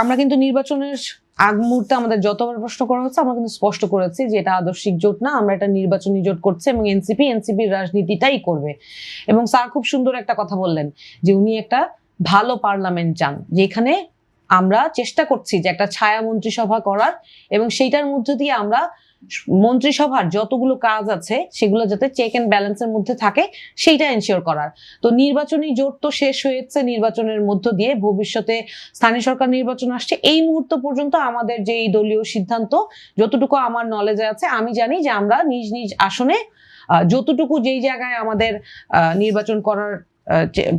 আমরা কিন্তু নির্বাচনের আগ মুহূর্তে আমাদের যতবার প্রশ্ন করা হচ্ছে আমরা কিন্তু স্পষ্ট করেছি যে এটা আদর্শিক জোট না, আমরা এটা নির্বাচনী জোট করছি এবং এনসিপির রাজনীতিটাই করবে। এবং স্যার খুব সুন্দর একটা কথা বললেন যে উনি একটা ভালো পার্লামেন্ট চান, যেখানে আমরা চেষ্টা করছি যে একটা ছায়া মন্ত্রিসভা করার এবং সেইটার মধ্যে দিয়ে আমরা মন্ত্রিসভার যতগুলো কাজ আছে সেগুলো যাতে চেক এন্ড ব্যালেন্সের মধ্যে থাকে সেইটা এনশিওর করার। তো নির্বাচনী জোট তো শেষ হয়েছে, নির্বাচনের মধ্য দিয়ে ভবিষ্যতে স্থানীয় সরকার নির্বাচন আসছে। এই মুহূর্ত পর্যন্ত আমাদের যে এই দলীয় সিদ্ধান্ত, যতটুকু আমার নলেজে আছে, আমি জানি যে আমরা নিজ নিজ আসনে যতটুকু যেই জায়গায় আমাদের নির্বাচন করার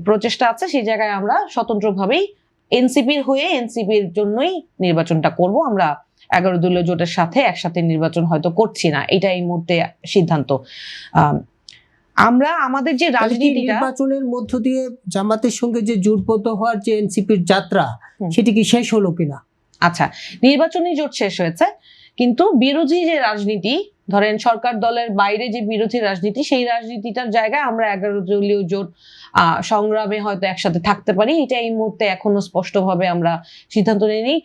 প্রচেষ্টা আছে সেই জায়গায় আমরা স্বতন্ত্রভাবেই এনসিপির হয়ে এনসিপির জন্যই নির্বাচনটা করব। আমরা 11 দলীয় জোটের সাথে একসাথে নির্বাচন হয়তো করছি না, এটা এই মুহূর্তে সিদ্ধান্ত। আমরা আমাদের যে রাজনীতি নির্বাচনের মধ্য দিয়ে জামাতের সঙ্গে যে জোটবদ্ধ হওয়ার যে এনসিপির যাত্রা সেটি কি শেষ হলো কিনা? আচ্ছা, নির্বাচনী জোট শেষ হয়েছে, কিন্তু বিরোধী যে রাজনীতি, ধরেন সরকার দলের বাইরে যে বিরোধী রাজনীতি, সেই রাজনীতিটার জায়গায় আমরা 11 দলীয় জোট সংগ্রামে হয়তো একসাথে থাকতে পারি। এটা এই মুহূর্তে এখনো স্পষ্টভাবে আমরা সিদ্ধান্ত নিইনি।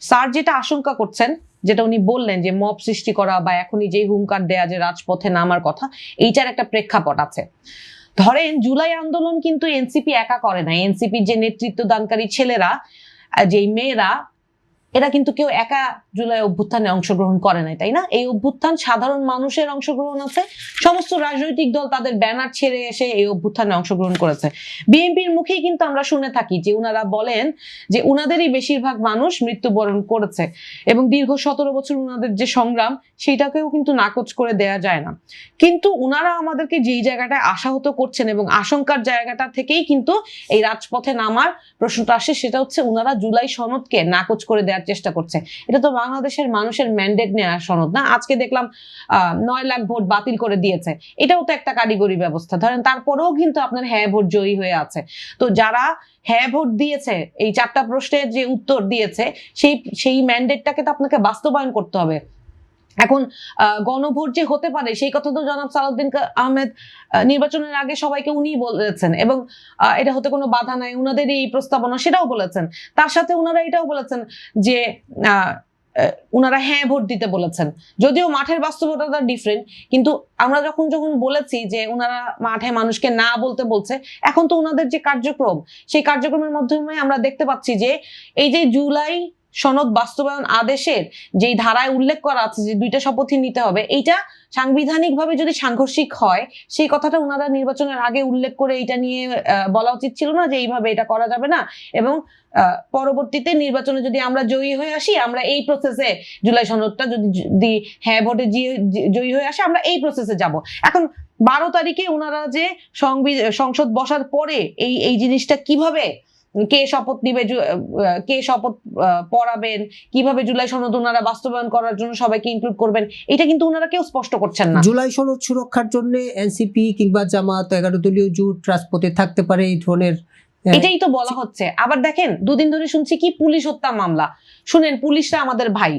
স্যার যেটা আশঙ্কা করছেন, যেটা উনি বললেন যে মব সৃষ্টি করা বা এখনই যে হুঙ্কার দেয়া যে রাজপথে নামার কথা, এইটার একটা প্রেক্ষাপট আছে। ধরেন জুলাই আন্দোলন কিন্তু এনসিপি একা করে না, এনসিপির যে নেতৃত্ব দানকারী ছেলেরা, যে মেয়েরা, এরা কিন্তু কেউ একা জুলাই অভ্যুত্থানে অংশগ্রহণ করে নাই, তাই না? এই অভ্যুত্থান সাধারণ মানুষের অংশগ্রহণ আছে, সমস্ত রাজনৈতিক দল তাদের ব্যানার ছেড়ে এসে এই অভ্যুত্থানে অংশগ্রহণ করেছে। বিএনপির মুখেই কিন্তু আমরা শুনে থাকি যে উনারা বলেন যে উনাদেরই বেশিরভাগ মানুষ মৃত্যুবরণ করেছে এবং দীর্ঘ 17 বছর উনাদের যে সংগ্রাম সেটাকেও কিন্তু নাকচ করে দেয়া যায় না। কিন্তু উনারা আমাদেরকে যেই জায়গাটায় আশাহত করছেন এবং আশঙ্কার জায়গাটা থেকেই কিন্তু এই রাজপথে নামার প্রশ্নটা আসে, সেটা হচ্ছে উনারা জুলাই সনদকে নাকচ করে দেওয়ার চেষ্টা করছে। এটা তো বাংলাদেশের মানুষের ম্যান্ডেট নেওয়ার সনদ না। আজকে দেখলাম 9 লাখ ভোট বাতিল করে দিয়েছে, এটাও তো একটা কারিগরি ব্যবস্থা। ধরেন তারপরেও কিন্তু আপনার হ্যাঁ ভোট জয়ী হয়ে আছে। তো যারা হ্যাঁ ভোট দিয়েছে, এই 4টা প্রশ্নের যে উত্তর দিয়েছে, সেই ম্যান্ডেটটাকে তো আপনাকে বাস্তবায়ন করতে হবে। এখন গণভোট যে হতে পারে সেই কথা তো জনাব সালাউদ্দিন আহমেদ নির্বাচনের আগে সবাইকে উনি বলেছেন এবং এটা হতে কোনো বাধা নাই, উনাদের এই প্রস্তাবনা সেটাও বলেছেন। তার সাথে উনারা এটাও বলেছেন যে উনারা হ্যাঁ ভোট দিতে বলেছেন, যদিও মাঠের বাস্তবতা ডিফারেন্ট। কিন্তু আমরা যখন বলেছি যে উনারা মাঠে মানুষকে না বলতে বলছে, এখন তো উনাদের যে কার্যক্রম, সেই কার্যক্রমের মাধ্যমে আমরা দেখতে পাচ্ছি যে এই যে জুলাই সনদ বাস্তবায়ন আদেশের যেই ধারায় উল্লেখ করা আছে যে 2টা শপথই নিতে হবে, এইটা সাংবিধানিকভাবে যদি সাংঘর্ষিক হয়, সেই কথাটা ওনারা নির্বাচনের আগে উল্লেখ করে এটা নিয়ে বলা উচিত ছিল না যে এইভাবে এটা করা যাবে না, এবং পরবর্তীতে নির্বাচনে যদি আমরা জয়ী হয়ে আসি, আমরা এই প্রসেসে জুলাই সনদটা যদি হ্যাঁ ভোটে জয়ী হয়ে আসে, আমরা এই প্রসেসে যাব। এখন 12 তারিখে ওনারা যে সংসদ বসার পরে এই জিনিসটা কিভাবে, কে শপথ নিবে, কে শপথ পড়াবেন, কিভাবে জুলাই সনদ ওনারা বাস্তবায়ন করার জন্য সবাইকে ইনক্লুড করবেন, এটা কিন্তু ওনারা কেউ স্পষ্ট করছেন না। জুলাই সনদ সুরক্ষার জন্য এনসিপি কিংবা জামাত 11 দলীয় জোট রাজপথে থাকতে পারে, এই ধরনের এটাই তো বলা হচ্ছে। আবার দেখেন 2 দিন ধরে শুনছি কি পুলিশ হত্যা মামলা। শুনেন, পুলিশরা আমাদের ভাই,